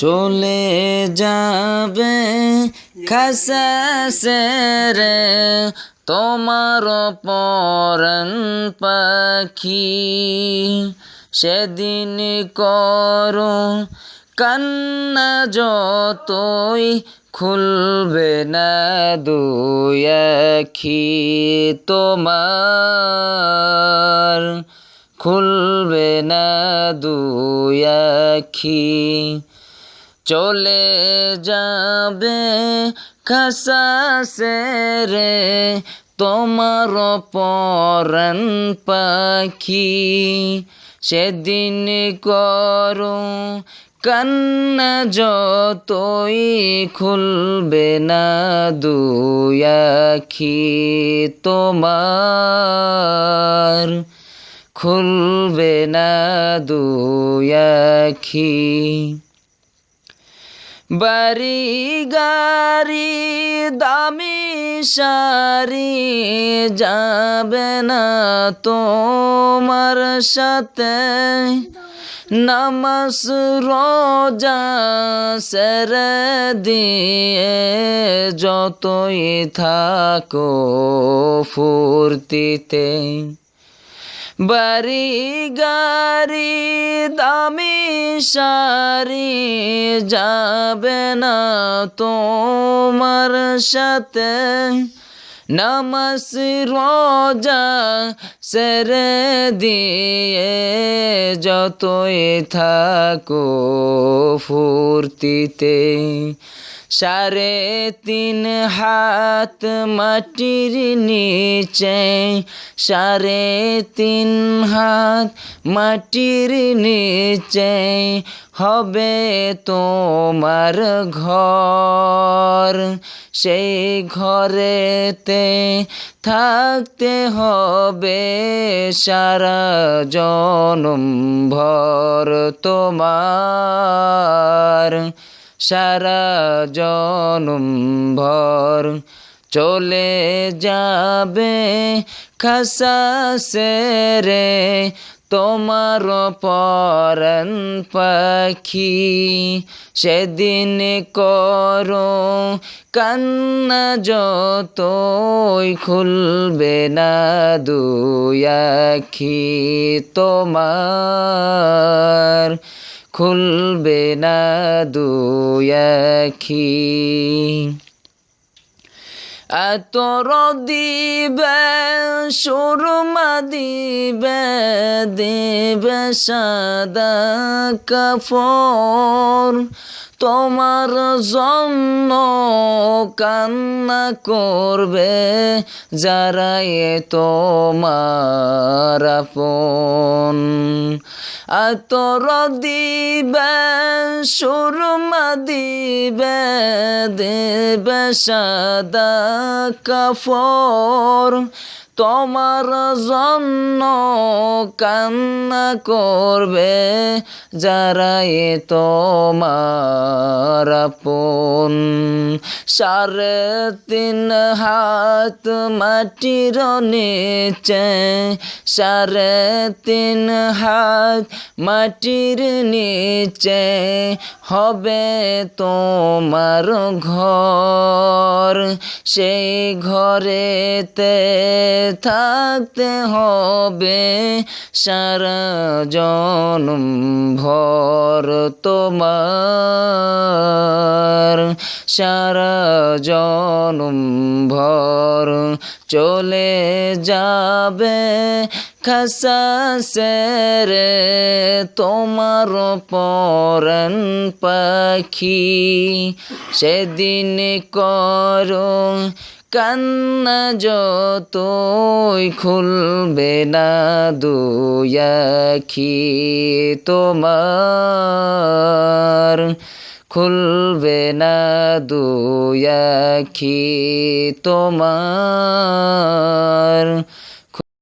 চলে যাবে খাসাসে রে তোমার পরাণ পাখি, সেদিন করো কান্না যতই খুলবে না দুই আখি তোমার, খুলবে না দুই আখি। চলে যাবে খাসাসে রে তোমার পরাণ পাখি, সেদিন করো কান্না যতই খুলবে না দুই আখি তোমার, খুলবে না দুই আখি। বাড়ি গাড়ি দামি সারি যাবে না তোমার সাথে, নামাজ রোজা সেরে দিয়ে যতই থাকো ফুর্তিতে। বাড়ি গাড়ি দামি সারি যাবে না তোমার সাথে, নামাজ রোজা সেরে দিয়ে যতই থাকো ফুর্তিতে। 3.5 হাত মাটির নিচে, 3.5 হাত মাটির নিচে হবে তোমার ঘর, সেই ঘরেতে থাকতে হবে সারা জনম ভর তোমার, সারা জনম ভর। চলে যাবে খাসাসে রে তোমার পরাণ পাখি, সেদিন করো কান্না যতই খুলবে না দুই আখি তোমার, খুলবে না দুই আখি। আতর দিবে সুরমা দিবে, দিবে সাদা কাপড়, তোমার জন্য কান্না করবে যারা তোমার আপন। আতর দিবে সুরমা দিবে, দেবে সাদা কাপড়, তোমার জন্য কান্না করবে যারা তোমার আপন। 3.5 হাত মাটির নিচে, 3.5 হাত মাটির নিচে হবে তোমার ঘর, সেই ঘরেতে থাকতে হবে সারা জনম ভর তোমার, সারা জনম ভর। চলে যাবে খাসাসে রে তোমার পরাণ পাখি, সেদিন করো কান্না যতই খুলবে না দুই আখি তোমার, খুলবে না দুই আখি তোমার।